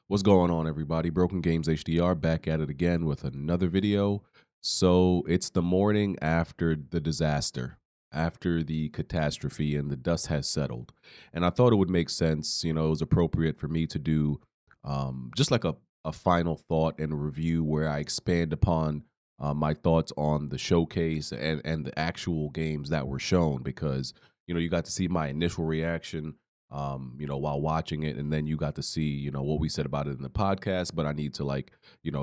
What's going on, everybody? Broken Games HDR back at it again with another video. So it's the morning after the disaster, after the catastrophe, and the dust has settled. And I thought it would make sense, it was appropriate for me to do just like a final thought and a review where I expand upon my thoughts on the showcase and the actual games that were shown because, you got to see my initial reaction while watching it, and then you got to see, what we said about it in the podcast. But I need to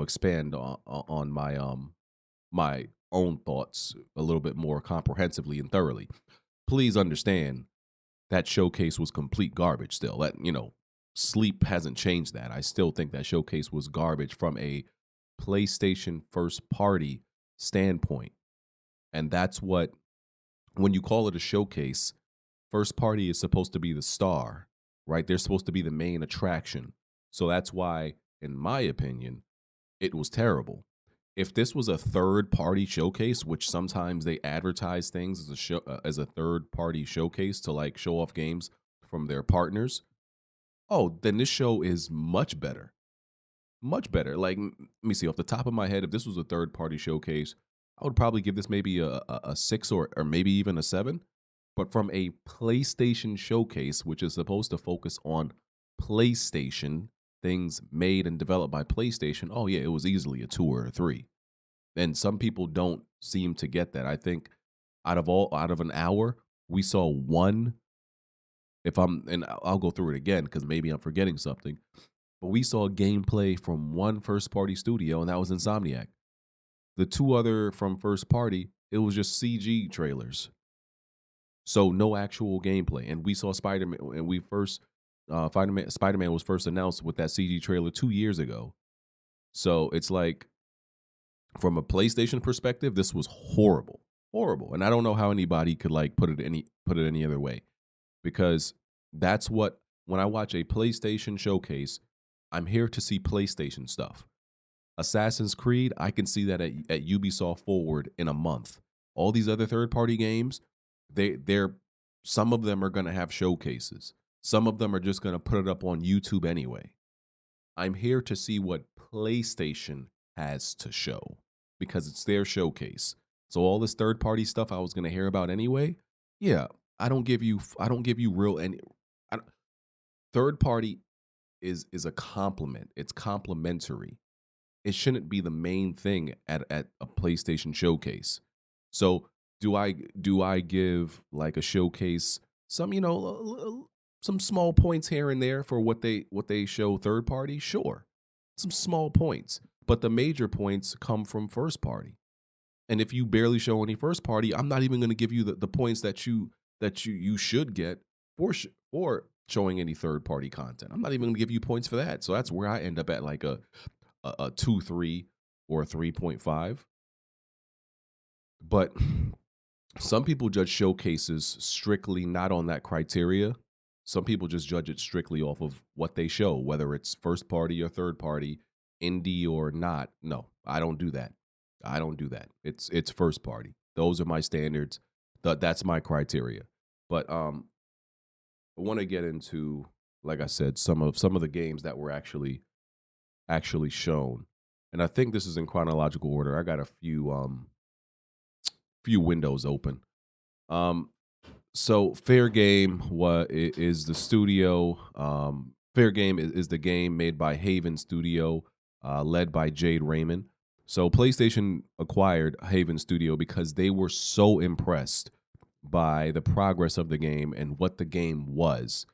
expand on my own thoughts a little bit more comprehensively and thoroughly. Please understand that showcase was complete garbage. Still, sleep hasn't changed that. I still think that showcase was garbage from a PlayStation first party standpoint, and that's what when you call it a showcase. First party is supposed to be the star, right? They're supposed to be the main attraction. So that's why, in my opinion, it was terrible. If this was a third party showcase, which sometimes they advertise things as as a third party showcase to like show off games from their partners, oh, then this show is much better. Much better. Like, let me see, off the top of my head, if this was a third party showcase, I would probably give this maybe a six or maybe even a seven. But from a PlayStation Showcase, which is supposed to focus on PlayStation, things made and developed by PlayStation, oh yeah, it was easily a 2 or a 3. And some people don't seem to get that. I think out of an hour, we saw one. If I'm and I'll go through it again because maybe I'm forgetting something. But we saw gameplay from one first party studio, and that was Insomniac. The two other from first party, it was just CG trailers. So no actual gameplay. And we saw Spider-Man, and we first Spider-Man was first announced with that CG trailer 2 years ago. So it's like, from a PlayStation perspective, this was horrible. Horrible. And I don't know how anybody could like put it any other way, because that's what, when I watch a PlayStation showcase, I'm here to see PlayStation stuff. Assassin's Creed, I can see that at Ubisoft Forward in a month. All these other third party games, they're some of them are going to have showcases. Some of them are just going to put it up on YouTube anyway. I'm here to see what PlayStation has to show because it's their showcase. So all this third party stuff I was going to hear about anyway, yeah, I don't give you real any I, don't- third party is a compliment. It's complimentary. It shouldn't be the main thing at a PlayStation showcase. So do I give like a showcase some, some small points here and there for what they show third party? Sure. Some small points, but the major points come from first party. And if you barely show any first party, I'm not even going to give you the points that you should get for showing any third party content. I'm not even going to give you points for that. So that's where I end up at like a 2, 3, or a 3.5. But some people judge showcases strictly not on that criteria. Some people just judge it strictly off of what they show, whether it's first party or third party, indie or not. No, I don't do that. I don't do that. It's first party. Those are my standards. That's my criteria. But I want to get into, like I said, some of the games that were actually shown. And I think this is in chronological order. I got a few windows open. Um, so Fair Game is the studio. Fair Game is the game made by Haven Studio, led by Jade Raymond. So PlayStation acquired Haven Studio because they were so impressed by the progress of the game and what the game was.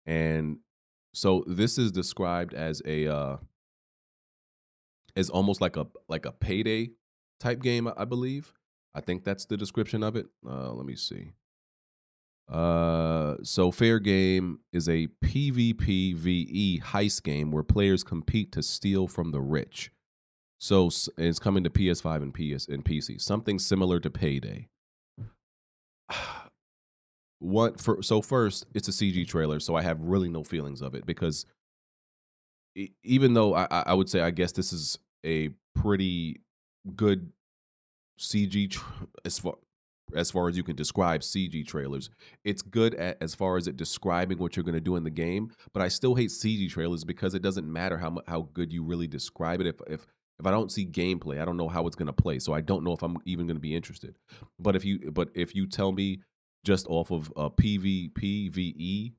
And so this is described as almost like a payday type game, I believe. I think that's the description of it. Let me see. So Fair Game is a PvPvE heist game where players compete to steal from the rich. So it's coming to PS5 and PC. Something similar to Payday. So first, it's a CG trailer, so I have really no feelings of it because even though I would say I guess this is a pretty good CG as far as far as you can describe CG trailers. It's good at as far as it describing what you're gonna do in the game, but I still hate CG trailers because it doesn't matter how good you really describe it. If I don't see gameplay, I don't know how it's gonna play, so I don't know if I'm even gonna be interested. But if you tell me just off of a PvP,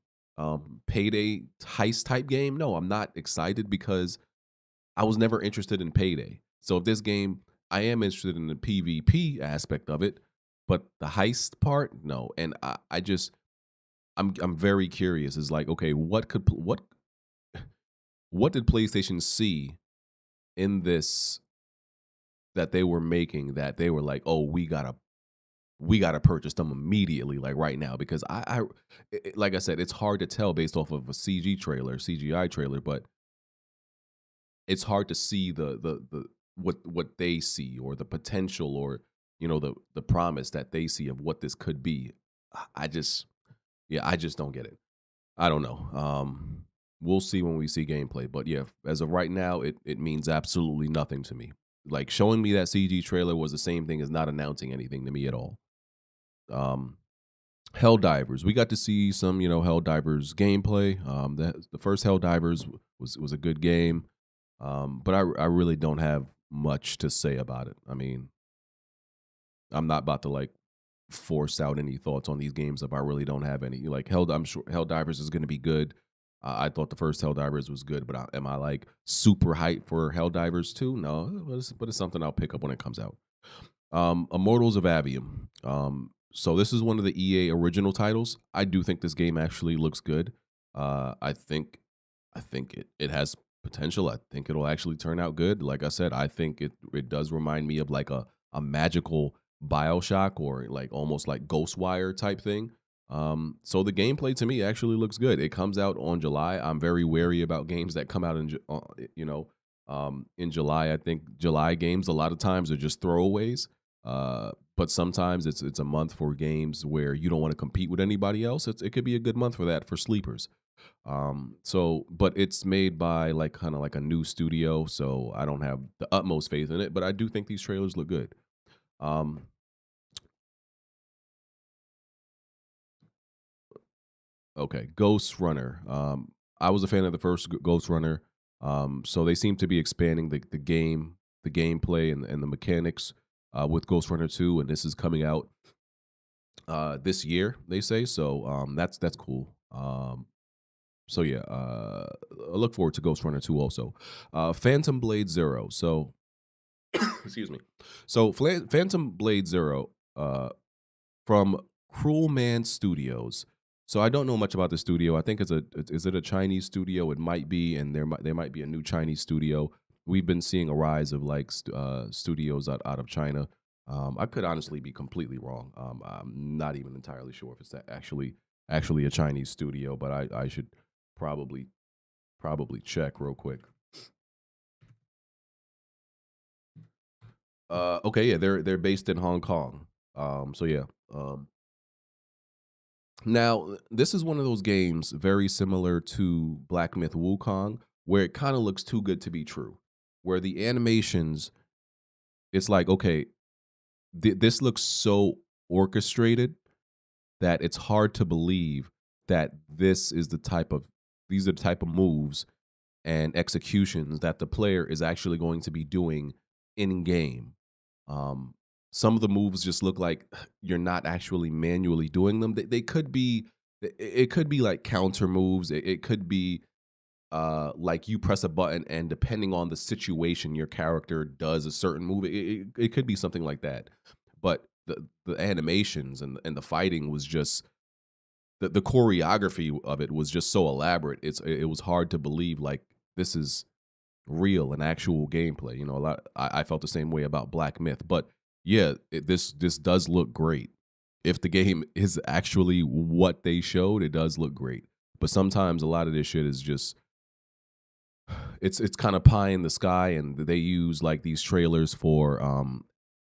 payday heist type game, no, I'm not excited because I was never interested in Payday. So if this game, I am interested in the PvP aspect of it, but the heist part, no. And I just, I'm very curious. Is like, okay, what did PlayStation see in this that they were making that they were like, oh, we gotta purchase them immediately, like right now, because like I said, it's hard to tell based off of a CGI trailer, but it's hard to see the what they see or the potential or the promise that they see of what this could be. I just yeah, I just don't get it. I don't know. We'll see when we see gameplay, but yeah, as of right now, it means absolutely nothing to me. Like showing me that CG trailer was the same thing as not announcing anything to me at all. Um, Helldivers, we got to see some Helldivers gameplay. The first Helldivers was a good game. But I really don't have much to say about it. I mean, I'm not about to like force out any thoughts on these games if I really don't have any. Like I'm sure Helldivers is going to be good. I thought the first Helldivers was good, but am I like super hyped for Helldivers 2? No, but it's something I'll pick up when it comes out. Immortals of Avium. So this is one of the EA original titles. I do think this game actually looks good. I think it has potential. I think it'll actually turn out good. Like I said, I think it does remind me of like a magical BioShock or like almost like Ghostwire type thing. So the gameplay to me actually looks good. It comes out on July. I'm very wary about games that come out in July. I think July games a lot of times are just throwaways. But sometimes it's a month for games where you don't want to compete with anybody else. It could be a good month for that for sleepers. But it's made by like kind of like a new studio, so I don't have the utmost faith in it. But I do think these trailers look good. Um, okay, Ghost Runner. I was a fan of the first Ghost Runner. So they seem to be expanding the gameplay and the mechanics with Ghost Runner 2, and this is coming out this year. They say so. That's cool. So yeah, I look forward to Ghost Runner 2 also. Phantom Blade Zero. So excuse me. So Phantom Blade Zero from Cruel Man Studios. So I don't know much about the studio. I think is it a Chinese studio? It might be, and there might be a new Chinese studio. We've been seeing a rise of like studios out of China. I could honestly be completely wrong. I'm not even entirely sure if it's actually a Chinese studio, but I should probably check real quick. Okay, yeah, they're based in Hong Kong. So yeah. Now this is one of those games very similar to Black Myth Wukong, where it kind of looks too good to be true. Where the animations, it's like okay, this looks so orchestrated that it's hard to believe that these are the type of moves and executions that the player is actually going to be doing in game. Um, some of the moves just look like you're not actually manually doing them. They could be, it could be like counter moves. It could be like you press a button and depending on the situation, your character does a certain move. It could be something like that. But the animations and the fighting was just the choreography of it was just so elaborate. It was hard to believe like this is real and actual gameplay. A lot. I felt the same way about Black Myth, but yeah, this does look great. If the game is actually what they showed, it does look great. But sometimes a lot of this shit is just it's kind of pie in the sky, and they use like these trailers for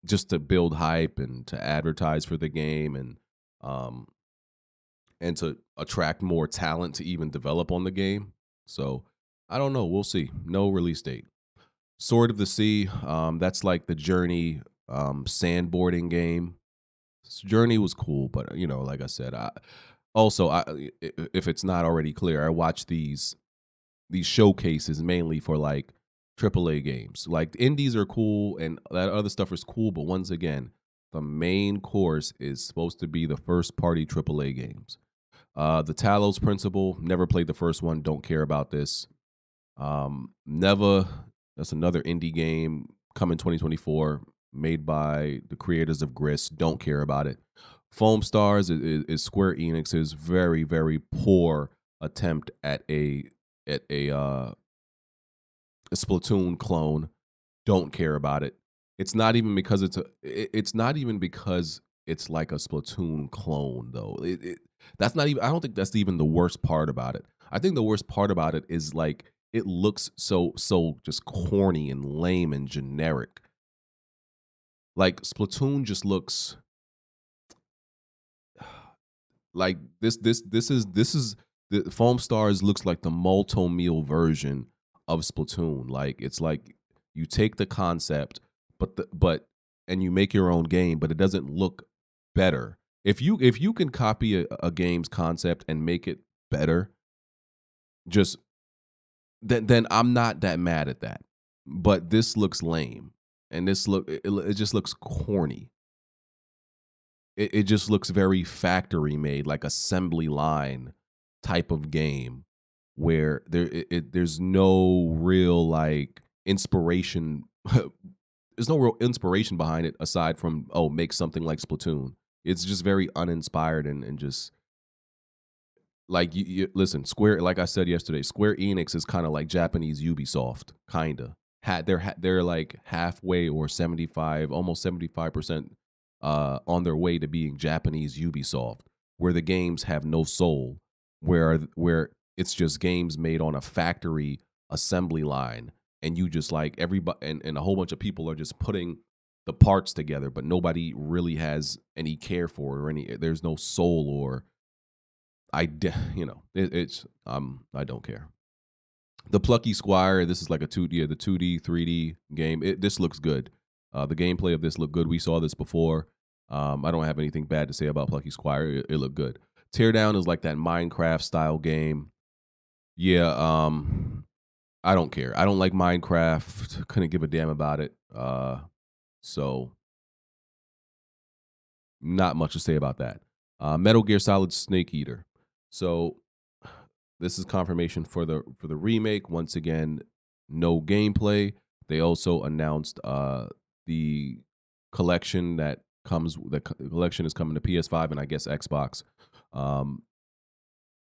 just to build hype and to advertise for the game um and to attract more talent to even develop on the game. So I don't know. We'll see. No release date. Sword of the Sea. That's like the Journey sandboarding game. Journey was cool, but like I said, also if it's not already clear, I watch these showcases mainly for like AAA games. Like the indies are cool and that other stuff is cool, but once again, the main course is supposed to be the first party AAA games. The Talos Principle, never played the first one, don't care about this. Never, that's another indie game coming 2024, made by the creators of Gris, don't care about it. Foam Stars is Square Enix's very, very poor attempt at a Splatoon clone. Don't care about it. It's not even because it's not even because it's like a Splatoon clone though. That's not even I don't think that's even the worst part about it. I think the worst part about it is like it looks so just corny and lame and generic. Like Splatoon just looks like this is the Foam Stars looks like the Molto Meal version of Splatoon. Like it's like you take the concept, but and you make your own game, but it doesn't look better. If you can copy a game's concept and make it better, just then I'm not that mad at that. But this looks lame, and it just looks corny. It just looks very factory made, like assembly line type of game where there's no real like inspiration. There's no real inspiration behind it aside from make something like Splatoon. It's just very uninspired and just like you listen. Square, like I said yesterday, Square Enix is kind of like Japanese Ubisoft, kinda. They're like halfway or 75, almost 75% on their way to being Japanese Ubisoft, where the games have no soul, where it's just games made on a factory assembly line, and you just like everybody and a whole bunch of people are just putting the parts together, but nobody really has any care for it or any. There's no soul or it's I don't care. The Plucky Squire, this is like the 2D 3D game. This looks good. The gameplay of this looked good. We saw this before. I don't have anything bad to say about Plucky Squire. It looked good. Teardown is like that Minecraft style game. Yeah, I don't care. I don't like Minecraft. Couldn't give a damn about it. So not much to say about that. Metal Gear Solid Snake Eater. So this is confirmation for the remake. Once again, no gameplay. They also announced the collection that comes. The collection is coming to PS5 and I guess Xbox.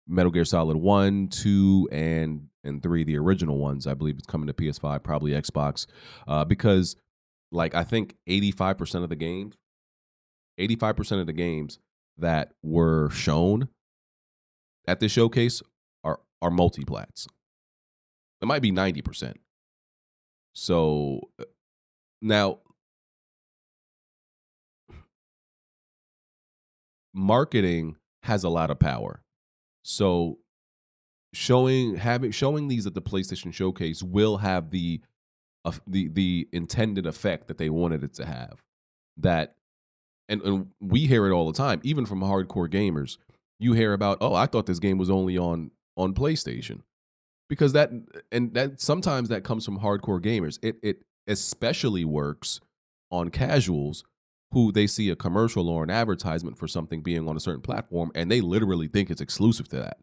Metal Gear Solid 1, 2, and 3, the original ones, I believe it's coming to PS5, probably Xbox, because like I think 85% of the games that were shown at this showcase are multiplats. It might be 90%. So now marketing has a lot of power. So showing these at the PlayStation Showcase will have the intended effect that they wanted it to have. That and we hear it all the time, even from hardcore gamers. You hear about, I thought this game was only on PlayStation. Because that sometimes that comes from hardcore gamers. It especially works on casuals who they see a commercial or an advertisement for something being on a certain platform and they literally think it's exclusive to that.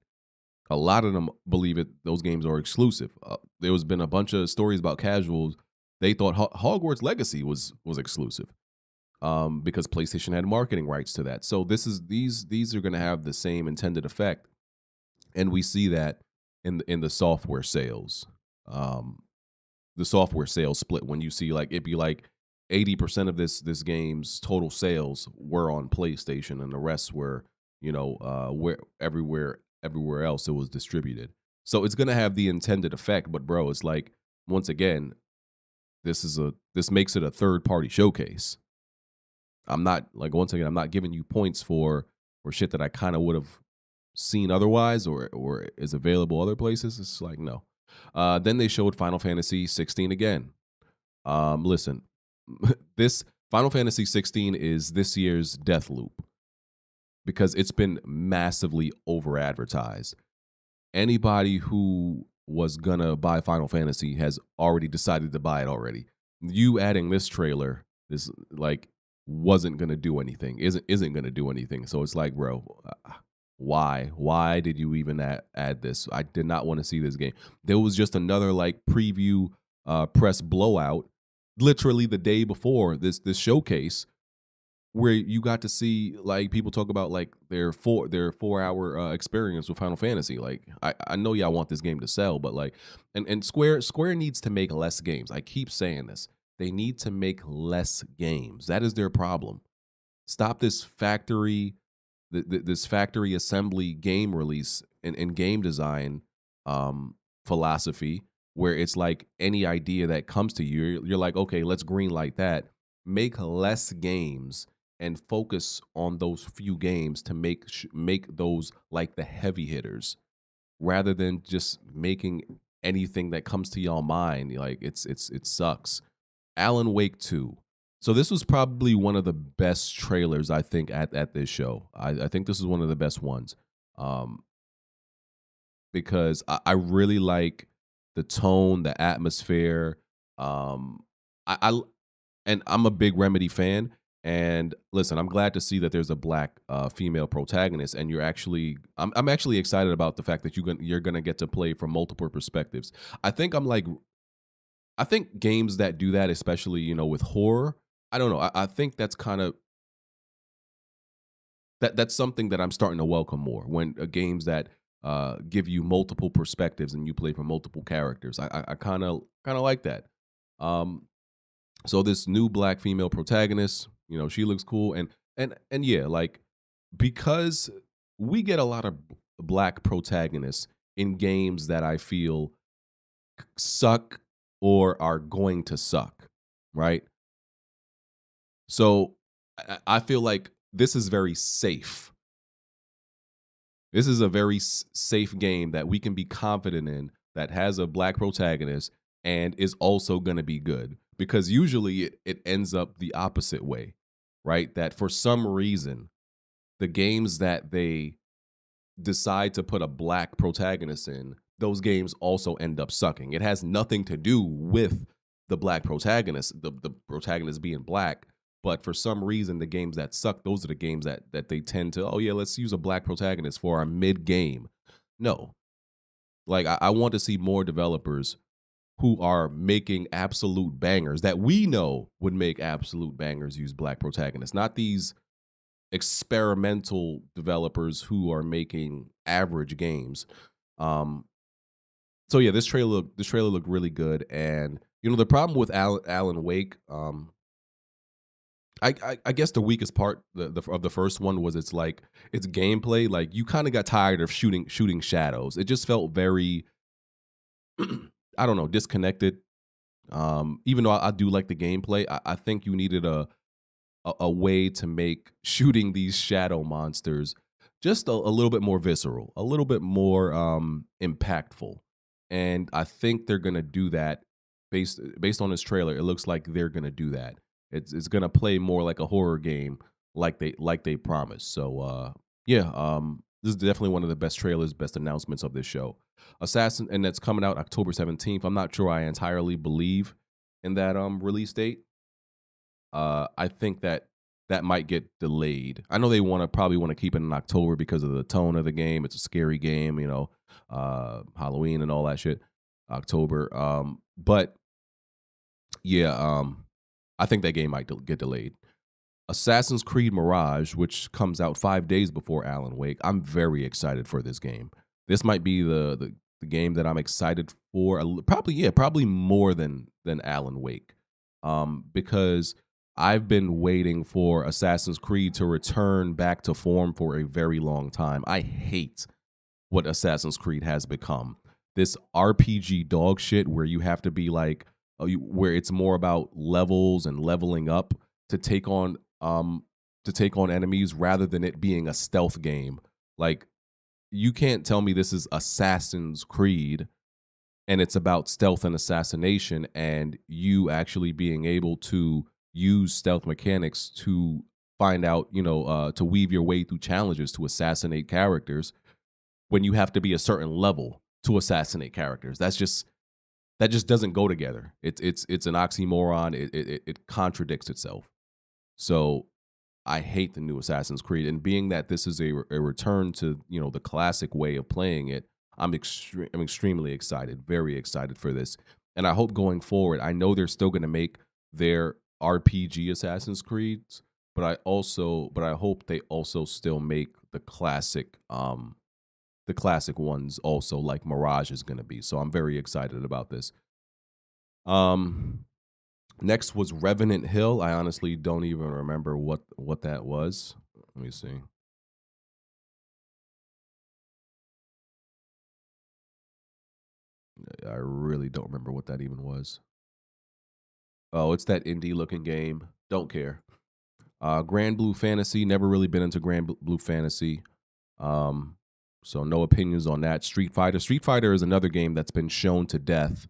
A lot of them believe those games are exclusive. There's been a bunch of stories about casuals. They thought Hogwarts Legacy was exclusive because PlayStation had marketing rights to that. So these are going to have the same intended effect, and we see that in the software sales. The software sales split when you see like it'd be like 80% of this game's total sales were on PlayStation, and the rest were where everywhere else it was distributed. So it's gonna have the intended effect, but bro, it's like once again, this makes it a third party showcase. I'm not like once again, I'm not giving you points for shit that I kind of would have seen otherwise or is available other places. It's like no. Then they showed Final Fantasy 16 again. Listen, this Final Fantasy 16 is this year's death loop because it's been massively over advertised. Anybody who was gonna buy Final Fantasy has already decided to buy it already. You adding this trailer, this like wasn't gonna do anything, isn't gonna do anything. So it's like, bro, why? Why did you even add this? I did not want to see this game. There was just another like preview press blowout, literally the day before this showcase where you got to see like people talk about like their 4 hour experience with Final Fantasy. Like I know y'all want this game to sell, but like and Square needs to make less games. I keep saying this. They need to make less games. That is their problem. Stop this this factory assembly game release and game design philosophy where it's like any idea that comes to you, you're like, okay, let's green light that. Make less games and focus on those few games to make those like the heavy hitters rather than just making anything that comes to y'all mind. Like it sucks. Alan Wake 2. So this was probably one of the best trailers I think at this show. I think this is one of the best ones. Um, because I really like the tone, the atmosphere. I and I'm a big Remedy fan. And listen, I'm glad to see that there's a black female protagonist, and I'm actually excited about the fact that you're gonna get to play from multiple perspectives. I think I'm like I think games that do that, especially with horror, I don't know. I think that's kind of that's something that I'm starting to welcome more when games that give you multiple perspectives and you play for multiple characters. I kind of like that. Um, so this new black female protagonist, she looks cool, and yeah, like because we get a lot of black protagonists in games that I feel suck or are going to suck, right? So I feel like this is very safe. This is a very safe game that we can be confident in that has a black protagonist and is also going to be good because usually it ends up the opposite way, right? That for some reason, the games that they decide to put a black protagonist in, those games also end up sucking. It has nothing to do with the black protagonist, the protagonist being black. But for some reason, the games that suck, those are the games that they tend to, oh yeah, let's use a black protagonist for our mid game. No. Like I want to see more developers who are making absolute bangers that we know would make absolute bangers use black protagonists, not these experimental developers who are making average games. Um, so yeah, this trailer looked really good, and the problem with Alan Wake, I guess the weakest part of the first one was its gameplay. Like you kind of got tired of shooting shadows. It just felt very, I don't know, disconnected. Even though I do like the gameplay, I think you needed a way to make shooting these shadow monsters just a little bit more visceral, a little bit more impactful. And I think they're gonna do that based on this trailer. It looks like they're gonna do that. It's gonna play more like a horror game, like they promised. So yeah, this is definitely one of the best trailers, best announcements of this show. Assassin, and that's coming out October 17th. I'm not sure I entirely believe in that release date. I think that might get delayed. I know they probably want to keep it in October because of the tone of the game. It's a scary game, Halloween and all that shit. October. But yeah, I think that game might get delayed. Assassin's Creed Mirage, which comes out 5 days before Alan Wake. I'm very excited for this game. This might be the game that I'm excited for. Probably more than Alan Wake, because I've been waiting for Assassin's Creed to return back to form for a very long time. I hate what Assassin's Creed has become. This RPG dog shit where you have to be like, where it's more about levels and leveling up to take on enemies rather than it being a stealth game. Like you can't tell me this is Assassin's Creed and it's about stealth and assassination and you actually being able to use stealth mechanics to find out, to weave your way through challenges to assassinate characters when you have to be a certain level to assassinate characters. That just doesn't go together. It's an oxymoron. It contradicts itself. So I hate the new Assassin's Creed, and being that this is a return to the classic way of playing it, I'm extremely excited, very excited for this, and I hope going forward. I know they're still going to make their RPG Assassin's Creeds, but I hope they also still make the classic ones also, like Mirage is going to be. So I'm very excited about this. Um, Next was Revenant Hill. I honestly don't even remember what that was. Let me see. I really don't remember what that even was. Oh, it's that indie looking game. Don't care. Grand Blue Fantasy. Never really been into Blue Fantasy. Um, so no opinions on that. Street Fighter. Street Fighter is another game that's been shown to death.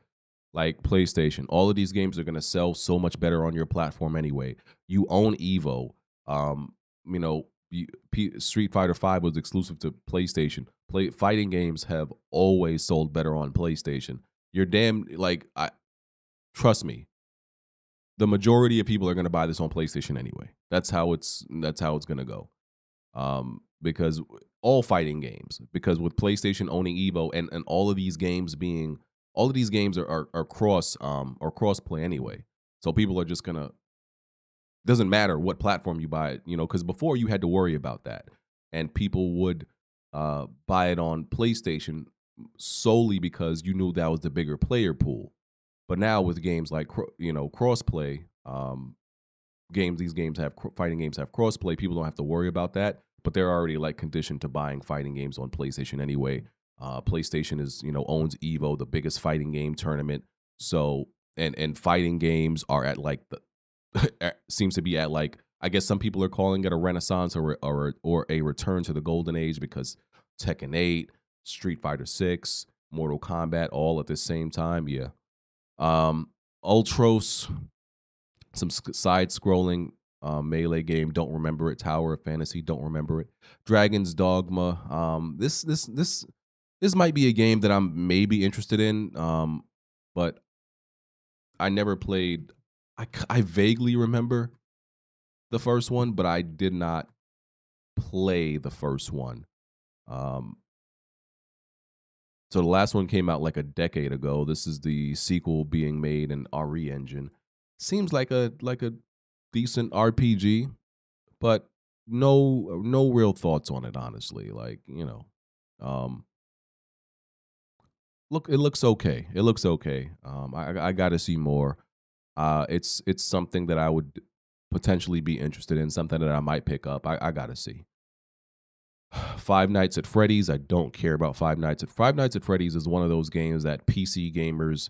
Like PlayStation, all of these games are going to sell so much better on your platform anyway. You own Evo. You know, Street Fighter Five was exclusive to PlayStation. Fighting games have always sold better on PlayStation. You're damn like I trust me. The majority of people are going to buy this on PlayStation anyway. That's how it's going to go. Because all fighting games, because with PlayStation owning Evo and all of these games are cross play anyway. So people are just gonna doesn't matter what platform you buy it, because before you had to worry about that, and people would buy it on PlayStation solely because you knew that was the bigger player pool. But now with games like crossplay, these games have fighting games have crossplay. People don't have to worry about that, but they're already like conditioned to buying fighting games on PlayStation anyway. PlayStation is owns Evo, the biggest fighting game tournament. So and fighting games are at like the seems to be at like, I guess some people are calling it a renaissance or a return to the golden age, because Tekken 8, Street Fighter 6, Mortal Kombat all at the same time. Yeah. Ultros, some side scrolling melee game. Don't remember it. Tower of Fantasy. Don't remember it. Dragon's Dogma. This might be a game that I'm maybe interested in. But I never played. I vaguely remember the first one, but I did not play the first one. Um, so the last one came out like a decade ago. This is the sequel being made in RE Engine. Seems like a decent RPG, but no real thoughts on it, honestly. Like, um it looks okay. It looks okay. I got to see more. It's something that I would potentially be interested in, something that I might pick up. I got to see. Five Nights at Freddy's. I don't care about Five Nights at Freddy's is one of those games that PC gamers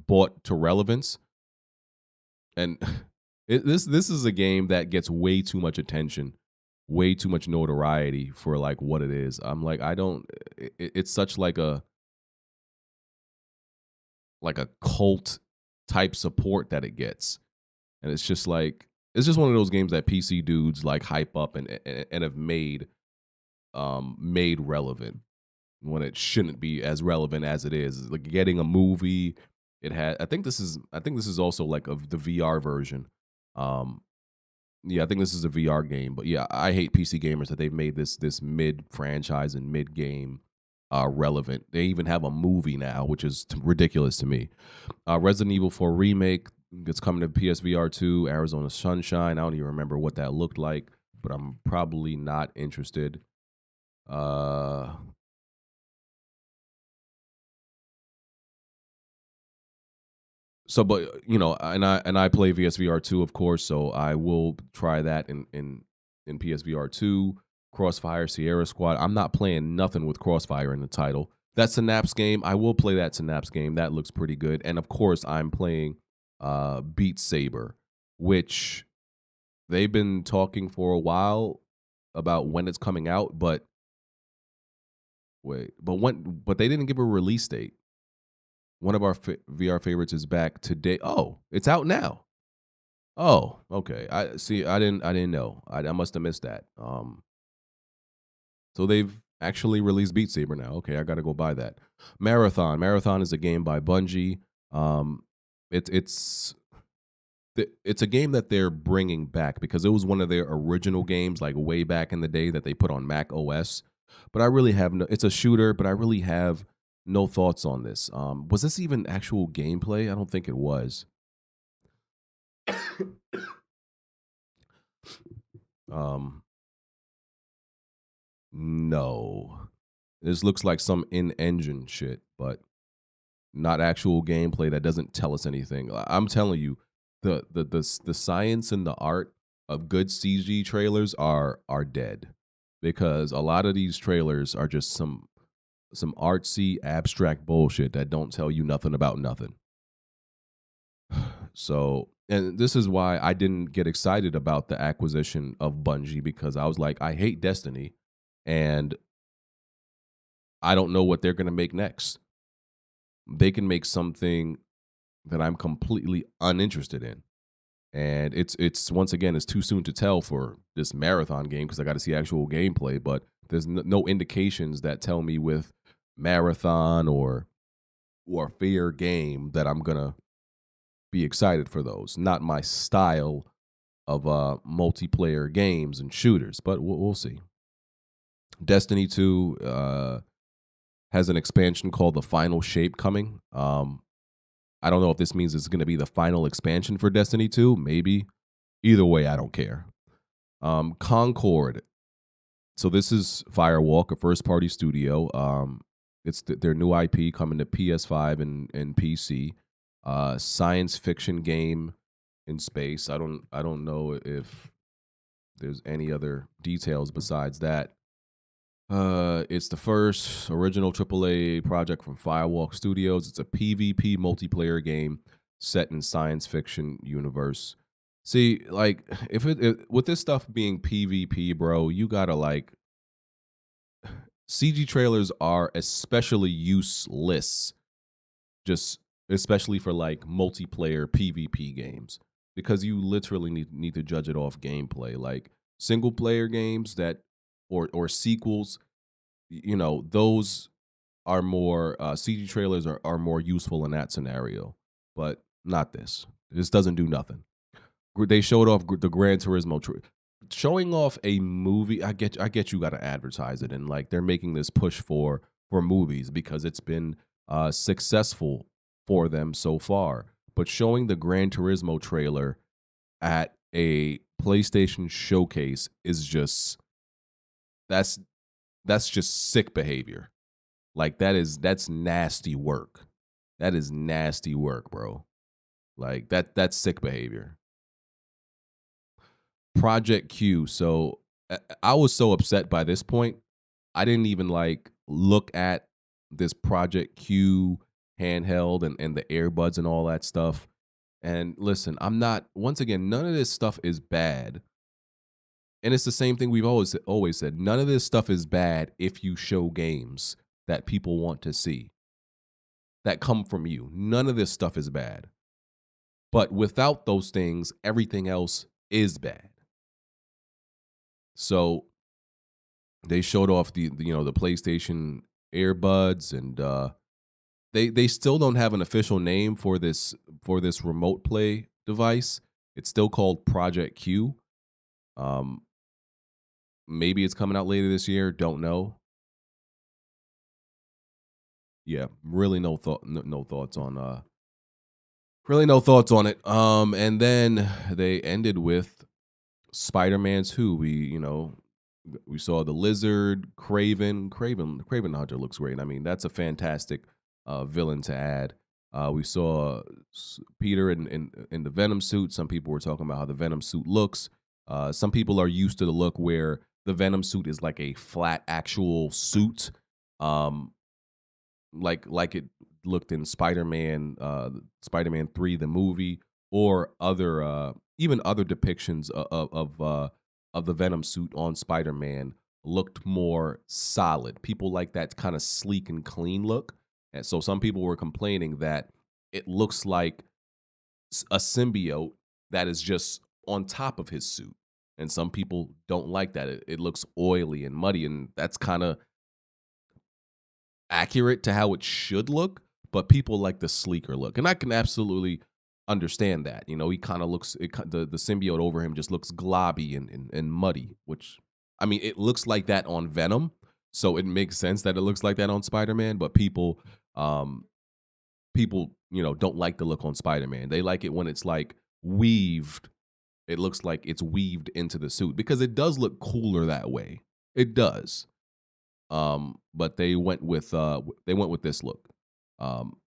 bought to relevance, and this is a game that gets way too much attention, way too much notoriety for like what it is. I'm like, I don't. It's such like a cult type support that it gets, and it's just one of those games that PC dudes like hype up and have made relevant when it shouldn't be as relevant as it is. Like getting a movie, it had. I think this is also like of the VR version. Um, yeah, I think this is a VR game, but yeah, I hate PC gamers that they've made this mid franchise and mid game relevant. They even have a movie now, which is ridiculous to me. Resident Evil 4 remake, it's coming to PSVR 2. Arizona Sunshine. I don't even remember what that looked like, but I'm probably not interested. Uh, but and I play VSVR 2, of course, so I will try that in PSVR 2. Crossfire Sierra Squad. I'm not playing nothing with Crossfire in the title. That Synapse game, I will play that Synapse game. That looks pretty good. And of course, I'm playing Beat Saber, which they've been talking for a while about when it's coming out, but but they didn't give a release date. One of our VR favorites is back today. Oh, it's out now. Oh, okay. I see. I didn't know. I must have missed that. So they've actually released Beat Saber now. Okay, I got to go buy that. Marathon. Marathon is a game by Bungie. Um, it's it's a game that they're bringing back because it was one of their original games, like way back in the day, that they put on Mac OS. But I really have no. It's a shooter, but I really have no thoughts on this. Was this even actual gameplay? I don't think it was. um, no, this looks like some in-engine shit, but not actual gameplay that doesn't tell us anything. I'm telling you, the science and the art of good CG trailers are dead because a lot of these trailers are just some artsy abstract bullshit that don't tell you nothing about nothing. So, and this is why I didn't get excited about the acquisition of Bungie because I was like, I hate Destiny, and I don't know what they're gonna make next. They can make something that I'm completely uninterested in. And it's once again, it's too soon to tell for this marathon game because I got to see actual gameplay. But there's no indications that tell me with marathon or fair game that I'm gonna be excited for those. Not my style of multiplayer games and shooters, but we'll see. Destiny 2 has an expansion called the Final Shape coming. I don't know if this means it's going to be the final expansion for Destiny 2. Maybe. Either way, I don't care. Concord. So this is Firewalk, a first-party studio. It's their new IP coming to PS5 and PC. Science fiction game in space. I don't know if there's any other details besides that. It's the first original AAA project from Firewalk Studios. It's a PvP multiplayer game set in science fiction universe. See, like if with this stuff being PvP, bro, you gotta like CG trailers are especially useless, just especially for like multiplayer PvP games because you literally need to judge it off gameplay. Like single player games that or sequels, those are more CG trailers are more useful in that scenario, but not this. This doesn't do nothing. They showed off the Gran Turismo. Showing off a movie, I get you got to advertise it, and like they're making this push for movies because it's been successful for them so far. But showing the Gran Turismo trailer at a PlayStation Showcase is just that's that's just sick behavior. Like that's nasty work. That is nasty work, bro. Like that's sick behavior. Project Q. So I was so upset by this point. I didn't even like look at this Project Q handheld and the earbuds and all that stuff. And listen, I'm not once again, none of this stuff is bad. And it's the same thing we've always said. None of this stuff is bad if you show games that people want to see that come from you. None of this stuff is bad. But without those things, everything else is bad. So they showed off the PlayStation earbuds, and they still don't have an official name for this remote play device. It's still called Project Q. Um, maybe it's coming out later this year. Don't know. Yeah, really no thoughts on really no thoughts on it. And then they ended with Spider-Man 2. We saw the Lizard, Craven the Hunter looks great. I mean, that's a fantastic villain to add. We saw Peter in the Venom suit. Some people were talking about how the Venom suit looks. Some people are used to the look where the Venom suit is like a flat actual suit. Um, like it looked in Spider-Man 3 the movie, or other even other depictions of the Venom suit on Spider-Man looked more solid. People like that kind of sleek and clean look. And so some people were complaining that it looks like a symbiote that is just on top of his suit. And some people don't like that. It looks oily and muddy, and that's kind of accurate to how it should look, but people like the sleeker look. And I can absolutely understand that. You know, he kind of looks the symbiote over him just looks globby and muddy, which I mean, it looks like that on Venom, so it makes sense that it looks like that on Spider-Man, but um people, you know, don't like the look on Spider-Man. They like it when it's like weaved. It looks like it's weaved into the suit because it does look cooler that way. It does. But they went with this look. Um,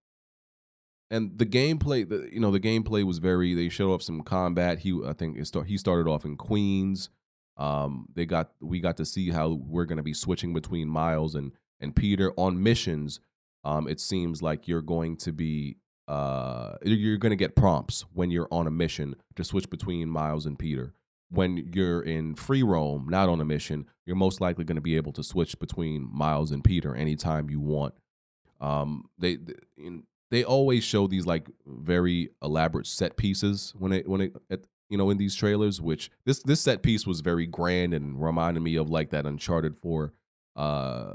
and the gameplay, the gameplay was very. They showed off some combat. He started off in Queens. We got to see how we're going to be switching between Miles and Peter on missions. It seems like you're going to get prompts when you're on a mission to switch between Miles and Peter. When you're in free roam, not on a mission, you're most likely going to be able to switch between Miles and Peter anytime you want. They always show these like very elaborate set pieces in these trailers. Which this set piece was very grand and reminded me of like that Uncharted 4, uh,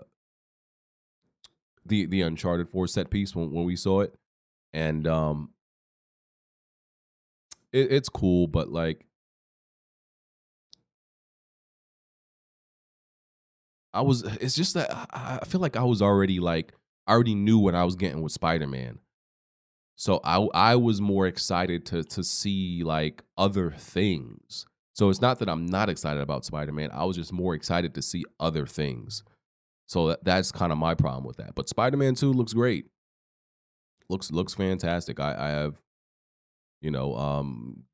the Uncharted 4 set piece when we saw it, and it's cool, but like it's just that I feel like I already knew what I was getting with Spider Man. So I was more excited to see like other things. So it's not that I'm not excited about Spider-Man. I was just more excited to see other things. So that's kind of my problem with that. But Spider-Man 2 looks great. Looks fantastic. I have,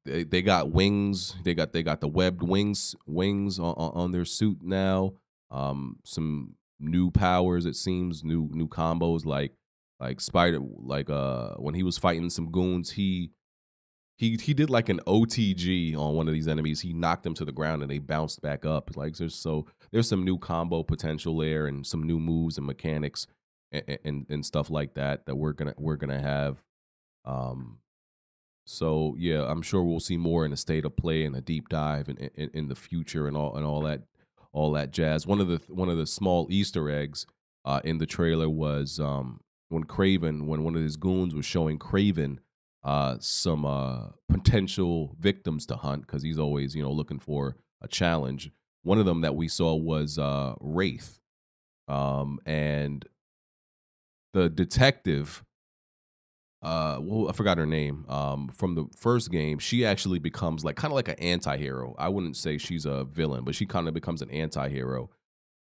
they got wings. They got the webbed wings on their suit now. Some new powers, it seems, new combos like Spider, like when he was fighting some goons, he did like an OTG on one of these enemies. He knocked them to the ground and they bounced back up. Like there's some new combo potential there and some new moves and mechanics and stuff like that we're gonna have. Um, so yeah, I'm sure we'll see more in a state of play and a deep dive in the future and all that jazz. One of the small Easter eggs in the trailer was when one of his goons was showing Craven some potential victims to hunt because he's always looking for a challenge. One of them that we saw was Wraith, and the detective. I forgot her name. From the first game, she actually becomes like kind of like an anti-hero. I wouldn't say she's a villain, but she kind of becomes an anti-hero.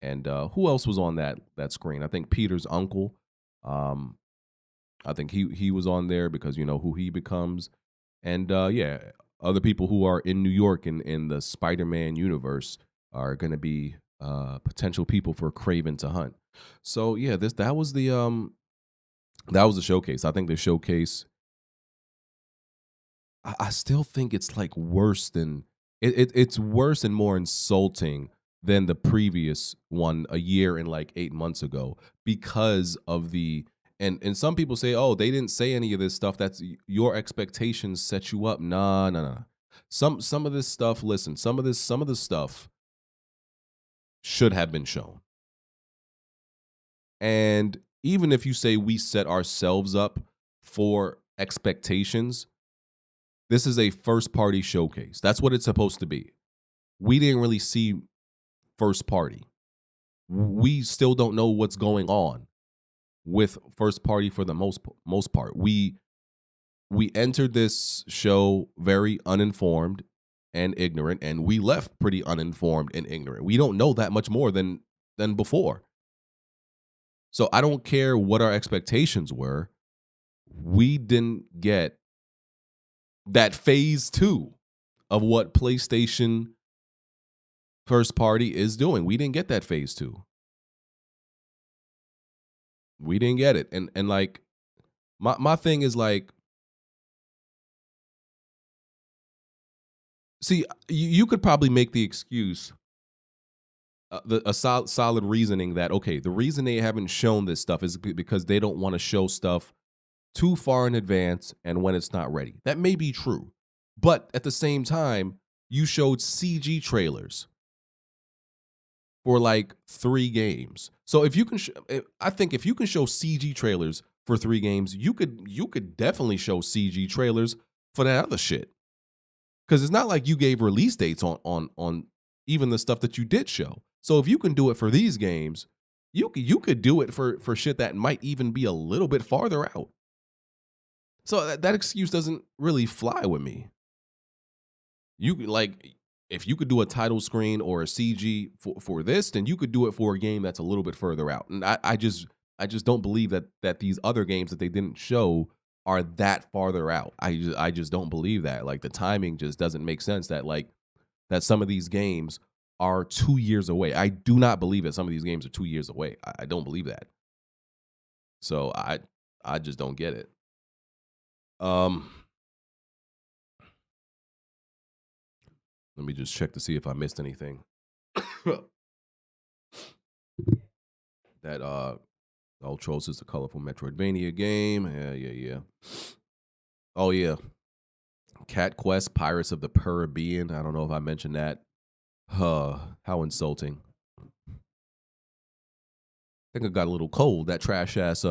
And who else was on that screen? I think Peter's uncle. Um, I think he was on there because you know who he becomes, and yeah, other people who are in New York in the Spider-Man universe are going to be potential people for Craven to hunt. So yeah, that was the showcase. I think the showcase. I still think it's like worse than it's worse and more insulting than the previous one a year and like 8 months ago because of the and some people say, oh, they didn't say any of this stuff. That's your expectations set you up. Nah, nah, nah. Some of this stuff, listen, some of this stuff should have been shown. And even if you say we set ourselves up for expectations, this is a first party showcase. That's what it's supposed to be. We didn't really see first party. We still don't know what's going on with first party for the most part. We entered this show very uninformed and ignorant, and we left pretty uninformed and ignorant. We don't know that much more than before. So I don't care what our expectations were. We didn't get that phase 2 of what PlayStation first party is doing. We didn't get that phase 2. We didn't get it. And like my thing is like, see, you could probably make the excuse solid reasoning that okay, the reason they haven't shown this stuff is because they don't want to show stuff too far in advance and when it's not ready. That may be true. But at the same time, you showed CG trailers for like 3 games. So if you can I think if you can show CG trailers for 3 games, you could definitely show CG trailers for that other shit. Cuz it's not like you gave release dates on even the stuff that you did show. So if you can do it for these games, you could do it for shit that might even be a little bit farther out. So that excuse doesn't really fly with me. Like, if you could do a title screen or a CG for this, then you could do it for a game that's a little bit further out. And I just don't believe that these other games that they didn't show are that farther out. I just don't believe that. Like, the timing just doesn't make sense that that some of these games are 2 years away. I do not believe that some of these games are 2 years away. I don't believe that. So I just don't get it. Um Let me just check to see if I missed anything. That Ultros is a colorful Metroidvania game. Yeah, yeah, yeah. Oh yeah, Cat Quest: Pirates of the Caribbean. I don't know if I mentioned that. How insulting. I think I got a little cold. That trash ass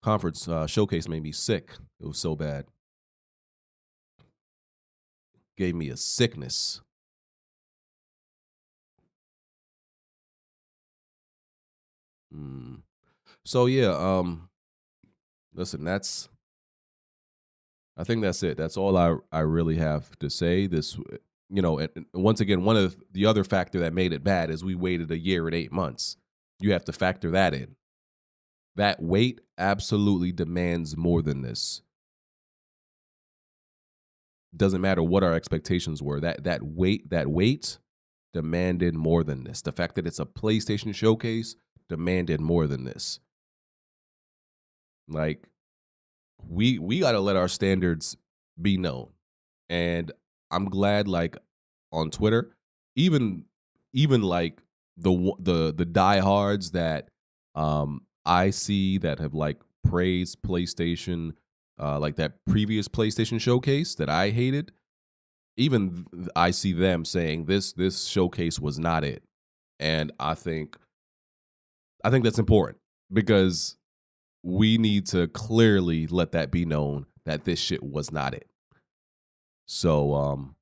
conference showcase made me sick. It was so bad. Gave me a sickness. Mm. So yeah, listen, I think that's it. That's all I really have to say. And once again, one of the other factor that made it bad is we waited a year and 8 months. You have to factor that in. That wait absolutely demands more than this. Doesn't matter what our expectations were. That wait demanded more than this. The fact that it's a PlayStation Showcase demanded more than this. Like, we got to let our standards be known. And I'm glad, like, on Twitter, even like the diehards that I see that have like praised PlayStation, like that previous PlayStation Showcase that I hated. Even I see them saying this showcase was not it, and I think that's important because we need to clearly let that be known that this shit was not it. So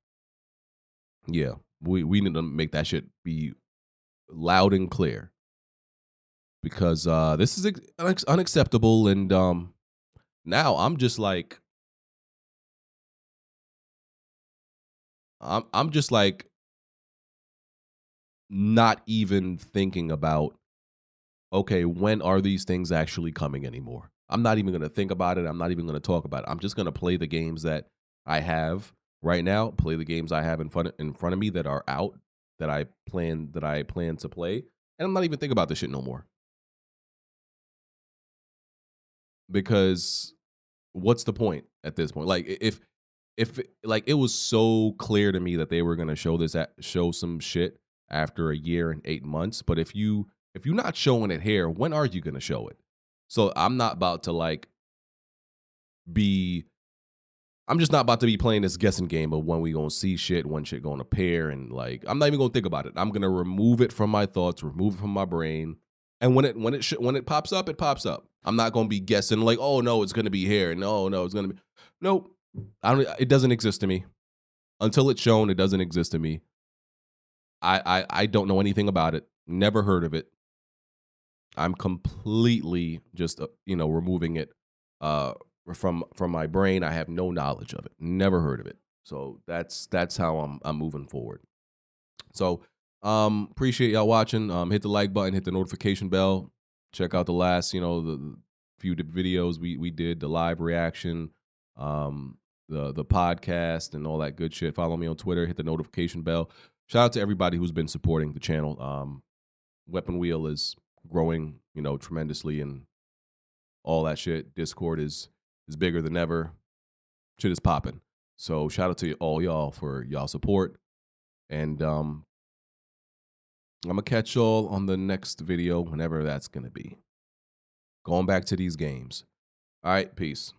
yeah, we need to make that shit be loud and clear because this is unacceptable. And now I'm just like I'm just like not even thinking about, okay, when are these things actually coming anymore? I'm not even gonna think about it. I'm not even gonna talk about it. I'm just gonna play the games that I have right now. Play the games I have in front of me that are out that I plan to play, and I'm not even thinking about this shit no more because what's the point at this point? Like, if like it was so clear to me that they were gonna show some shit after a year and 8 months, but if you're not showing it here, when are you gonna show it? So be I'm just not about to be playing this guessing game of when we gonna see shit, when shit gonna appear, and like I'm not even gonna think about it. I'm gonna remove it from my thoughts, remove it from my brain, and when it pops up, it pops up. I'm not gonna be guessing like, oh no, it's gonna be here. No, no, it's gonna be. Nope. I don't. It doesn't exist to me until it's shown. It doesn't exist to me. I don't know anything about it. Never heard of it. I'm completely just removing it uh from my brain. I have no knowledge of it. Never heard of it. So that's how I'm moving forward. So appreciate y'all watching. Hit the like button, hit the notification bell. Check out the last, the few videos we did, the live reaction, the podcast and all that good shit. Follow me on Twitter, hit the notification bell. Shout out to everybody who's been supporting the channel. Weapon Wheel is growing, tremendously, and all that shit. Discord is bigger than ever. Shit is popping. So shout out to all y'all for y'all support. And I'm gonna catch y'all on the next video, whenever that's gonna be. Going back to these games. All right, peace.